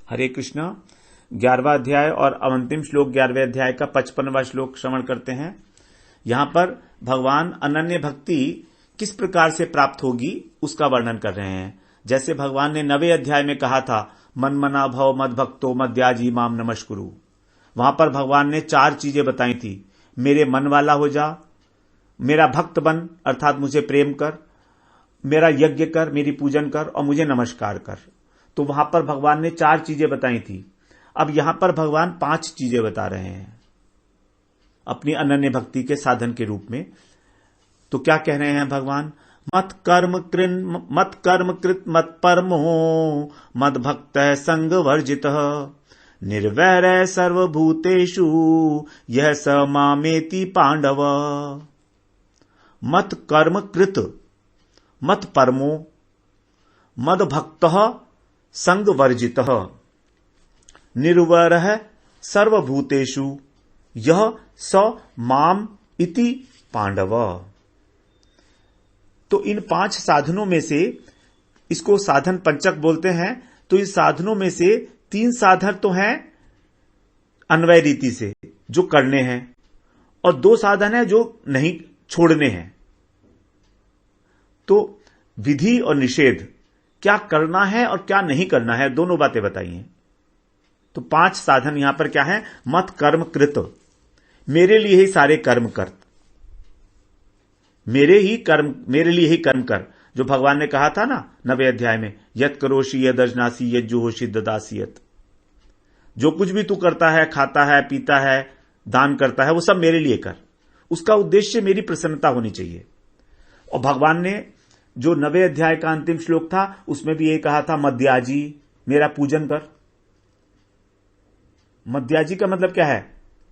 हरे कृष्णा। 11वां अध्याय और अंतिम श्लोक 11वें अध्याय का 55वां श्लोक श्रवण करते हैं। यहां पर भगवान अनन्य भक्ति किस प्रकार से प्राप्त होगी उसका वर्णन कर रहे हैं। जैसे भगवान ने 9वें अध्याय में कहा था, मन मना भव मद भक्तो मद्याजी माम नमस्कुरु। वहां पर भगवान ने 4 चीजें बताई थी। मेरे मन वाला हो जा, मेरा भक्त बन अर्थात मुझे प्रेम कर, मेरा यज्ञ कर, मेरी पूजन कर और मुझे नमस्कार कर। तो वहां पर भगवान ने 4 चीजें बताई थी। अब यहां पर भगवान 5 चीजें बता रहे हैं अपनी अनन्य भक्ति के साधन के रूप में। तो क्या कह रहे हैं भगवान? मत कर्म कृत मत परमो मद भक्त संग वर्जित निर्वैर सर्वभूतेषु यह स मामेति पांडव। मत कर्म कृत मत परमो मद भक्त संग वर्जित निर्वैरः सर्वभूतेषु यह स माम इति पांडव। तो इन 5 साधनों में से, इसको साधन पंचक बोलते हैं, तो इस साधनों में से 3 साधन तो हैं अन्वय रीति से जो करने हैं, और 2 साधन है जो नहीं छोड़ने हैं। तो विधि और निषेध, क्या करना है और क्या नहीं करना है, दोनों बातें बताई हैं। तो 5 साधन यहां पर क्या है? मत कर्म कृत, मेरे लिए ही सारे कर्म कर, मेरे लिए ही कर्म कर। जो भगवान ने कहा था ना 9वें अध्याय में, यत करोषि यदजनासी यज्जुहोषि ददासियत। जो कुछ भी तू करता है, खाता है, पीता है, दान करता है, वो सब मेरे लिए कर। उसका उद्देश्य मेरी प्रसन्नता होनी चाहिए। और भगवान ने जो 9वें अध्याय का अंतिम श्लोक था उसमें भी ये कहा था, मद्याजी, मेरा पूजन कर। मद्याजी का मतलब क्या है?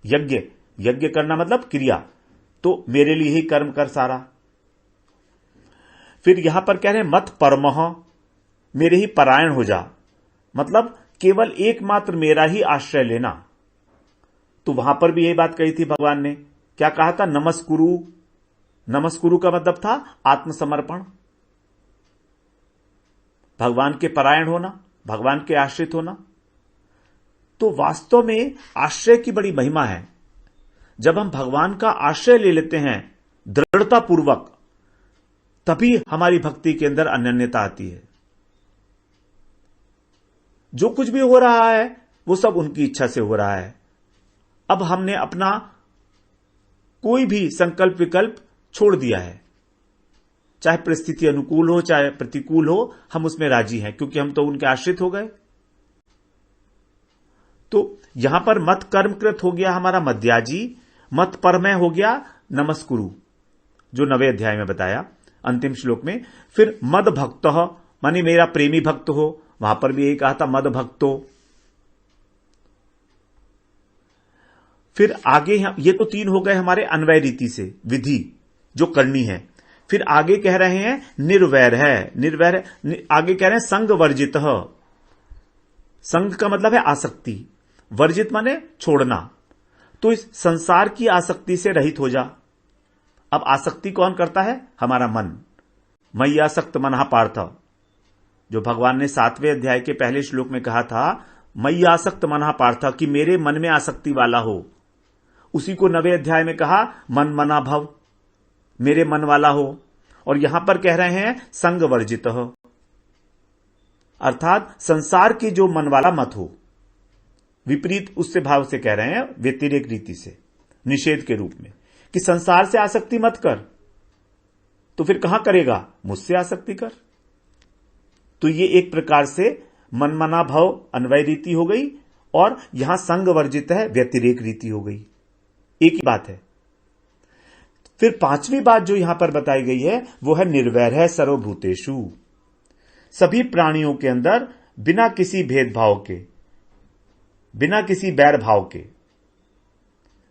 यज्ञ। यज्ञ करना मतलब क्रिया। तो मेरे लिए ही कर्म कर सारा। फिर यहां पर कह रहे हैं मत परमः, मेरे ही परायण हो जा, मतलब केवल एकमात्र मेरा ही आश्रय लेना। तो वहां पर भी यही बात कही थी भगवान ने। क्या कहा था? नमस्कुरु। नमस्कुरु का मतलब था आत्मसमर्पण, भगवान के परायण होना, भगवान के आश्रित होना। तो वास्तव में आश्रय की बड़ी महिमा है। जब हम भगवान का आश्रय ले लेते हैं दृढ़तापूर्वक, तभी हमारी भक्ति के अंदर अनन्यता आती है। जो कुछ भी हो रहा है वो सब उनकी इच्छा से हो रहा है। अब हमने अपना कोई भी संकल्प विकल्प छोड़ दिया है, चाहे परिस्थिति अनुकूल हो चाहे प्रतिकूल हो, हम उसमें राजी हैं, क्योंकि हम तो उनके आश्रित हो गए। तो यहां पर मत कर्मकृत हो गया हमारा मद्याजी, मत परमय हो गया नमस्कुरु, जो 9वें अध्याय में बताया अंतिम श्लोक में। फिर मद भक्त मानी मेरा प्रेमी भक्त हो, वहां पर भी यही कहा था मद भक्तो। फिर आगे ये तो 3 हो गए हमारे अन्वय रीति से, विधि जो करनी है। फिर आगे कह रहे हैं निर्वैर है, आगे कह रहे हैं संग वर्जित। संग का मतलब है आसक्ति, वर्जित माने छोड़ना। तो इस संसार की आसक्ति से रहित हो जा। अब आसक्ति कौन करता है? हमारा मन। मयि आसक्त मनः पार्थ, जो भगवान ने 7वें अध्याय के पहले श्लोक में कहा था, मयि आसक्त मनः पार्थ, कि मेरे मन में आसक्ति वाला हो। उसी को 9वें अध्याय में कहा मन मना भव, मेरे मन वाला हो। और यहां पर कह रहे हैं संग वर्जित, अर्थात संसार की जो मन वाला मत हो। विपरीत उससे भाव से कह रहे हैं, व्यतिरेक रीति से, निषेध के रूप में, कि संसार से आसक्ति मत कर। तो फिर कहां करेगा? मुझसे आसक्ति कर। तो ये एक प्रकार से मनमना भाव अन्वय रीति हो गई, और यहां संग वर्जित है व्यतिरेक रीति हो गई। एक ही बात है। फिर 5वीं बात जो यहां पर बताई गई है वो है निर्वैर है सर्वभूतेषु, सभी प्राणियों के अंदर बिना किसी भेदभाव के, बिना किसी बैर भाव के।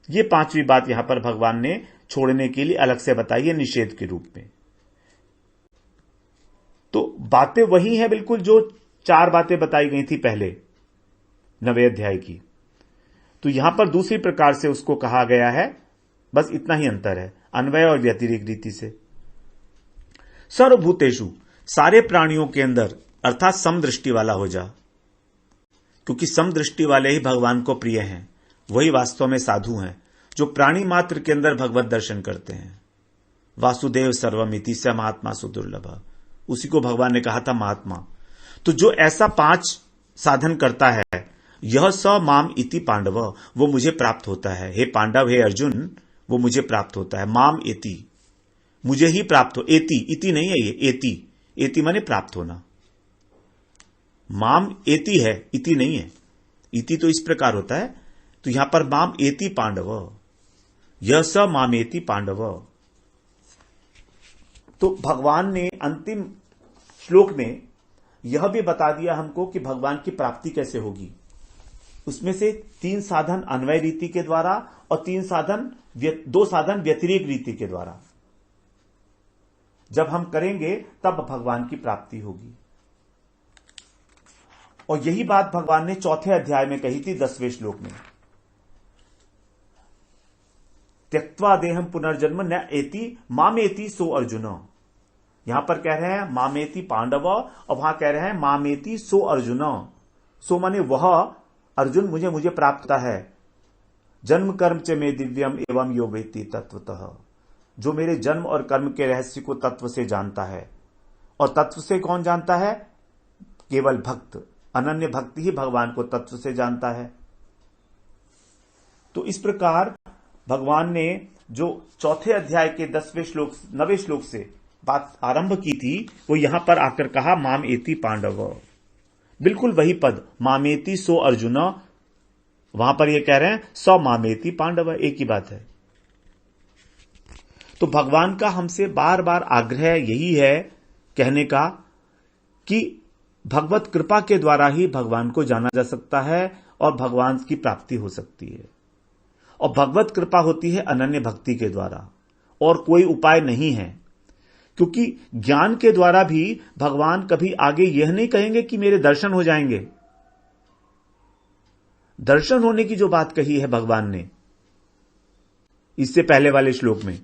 ये 5वीं बात यहां पर भगवान ने छोड़ने के लिए अलग से बताई है निषेध के रूप में। तो बातें वही हैं बिल्कुल जो 4 बातें बताई गई थी पहले 9वें अध्याय की। तो यहां पर दूसरी प्रकार से उसको कहा गया है, बस इतना ही अंतर है अन्वय और व्यतिरेक रीति से। सर्वभूतेषु, सारे प्राणियों के अंदर, अर्थात समदृष्टि वाला हो जा। क्योंकि समदृष्टि वाले ही भगवान को प्रिय हैं, वही वास्तव में साधु हैं, जो प्राणी मात्र के अंदर भगवत दर्शन करते हैं। वासुदेव सर्वमिति स महात्मा सुदुर्लभ, उसी को भगवान ने कहा था महात्मा। तो जो ऐसा 5 साधन करता है, यह स माम इति पांडव, वो मुझे प्राप्त होता है। हे पांडव, हे अर्जुन, वो मुझे प्राप्त होता है। माम एति, मुझे ही प्राप्त हो। एति, इति नहीं है ये, एति, एति माने प्राप्त होना। माम एति है, इति नहीं है। इति तो इस प्रकार होता है, तो यहां पर माम एति पांडव, यह स मामेति पांडव। तो भगवान ने अंतिम श्लोक में यह भी बता दिया हमको कि भगवान की प्राप्ति कैसे होगी। उसमें से 3 साधन अन्वय रीति के द्वारा और 2 साधन व्यतिरेक रीति के द्वारा जब हम करेंगे तब भगवान की प्राप्ति होगी। और यही बात भगवान ने 4थे अध्याय में कही थी 10वें श्लोक में। त्यक्त्वा देहम पुनर्जन्म न एति मामेति सो अर्जुन। यहां पर कह रहे हैं मामेति पांडव, और वहां कह रहे हैं मामेति सो अर्जुन। सो माने वह अर्जुन मुझे प्राप्त होता है। जन्म कर्म च में दिव्यम एवं यो वेत्ति तत्वतः, जो मेरे जन्म और कर्म के रहस्य को तत्व से जानता है। और तत्व से कौन जानता है? केवल भक्त, अनन्य भक्ति ही भगवान को तत्व से जानता है। तो इस प्रकार भगवान ने जो 4थे अध्याय के 9वें श्लोक से बात आरंभ की थी, वो यहां पर आकर कहा मामेति पांडव। बिल्कुल वही पद, मामेति सो अर्जुन, वहां पर ये कह रहे हैं सौ मामेति पांडव, एक ही बात है। तो भगवान का हमसे बार बार आग्रह यही है कहने का कि भगवत कृपा के द्वारा ही भगवान को जाना जा सकता है और भगवान की प्राप्ति हो सकती है। और भगवत कृपा होती है अनन्य भक्ति के द्वारा, और कोई उपाय नहीं है। क्योंकि ज्ञान के द्वारा भी भगवान कभी आगे यह नहीं कहेंगे कि मेरे दर्शन हो जाएंगे। दर्शन होने की जो बात कही है भगवान ने इससे पहले वाले श्लोक में,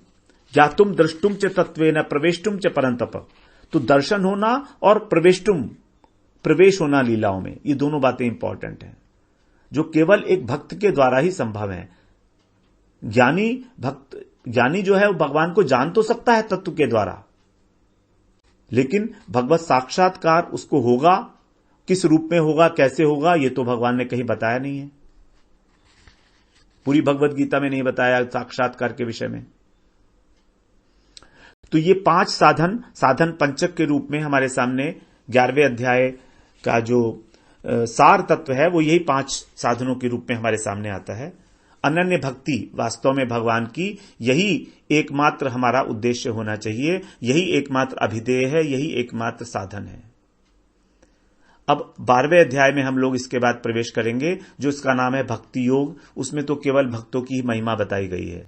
या तुम दृष्टुम च तत्वेन प्रवेष्टुम च परंतप, तो दर्शन होना और प्रवेश होना लीलाओं में, ये दोनों बातें इंपॉर्टेंट हैं, जो केवल एक भक्त के द्वारा ही संभव है। ज्ञानी जो है वो भगवान को जान तो सकता है तत्व के द्वारा, लेकिन भगवत साक्षात्कार उसको होगा, किस रूप में होगा, कैसे होगा, ये तो भगवान ने कहीं बताया नहीं है। पूरी भगवत गीता में नहीं बताया साक्षात्कार के विषय में। तो ये 5 साधन पंचक के रूप में हमारे सामने 11वें अध्याय का जो सार तत्व है वो यही 5 साधनों के रूप में हमारे सामने आता है। अनन्य भक्ति वास्तव में भगवान की यही एकमात्र हमारा उद्देश्य होना चाहिए, यही एकमात्र अभिधेय है, यही एकमात्र साधन है। अब 12वें अध्याय में हम लोग इसके बाद प्रवेश करेंगे, जो इसका नाम है भक्ति योग। उसमें तो केवल भक्तों की महिमा बताई गई है,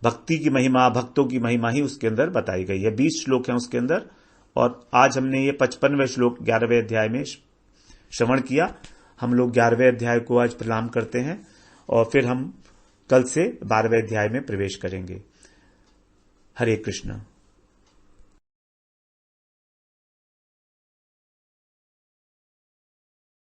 भक्ति की महिमा, भक्तों की महिमा ही उसके अंदर बताई गई है। 20 श्लोक हैं उसके अंदर, और आज हमने ये 55वें श्लोक 11वें अध्याय में श्रवण किया। हम लोग 11वें अध्याय को आज प्रणाम करते हैं और फिर हम कल से 12वें अध्याय में प्रवेश करेंगे। हरे कृष्ण।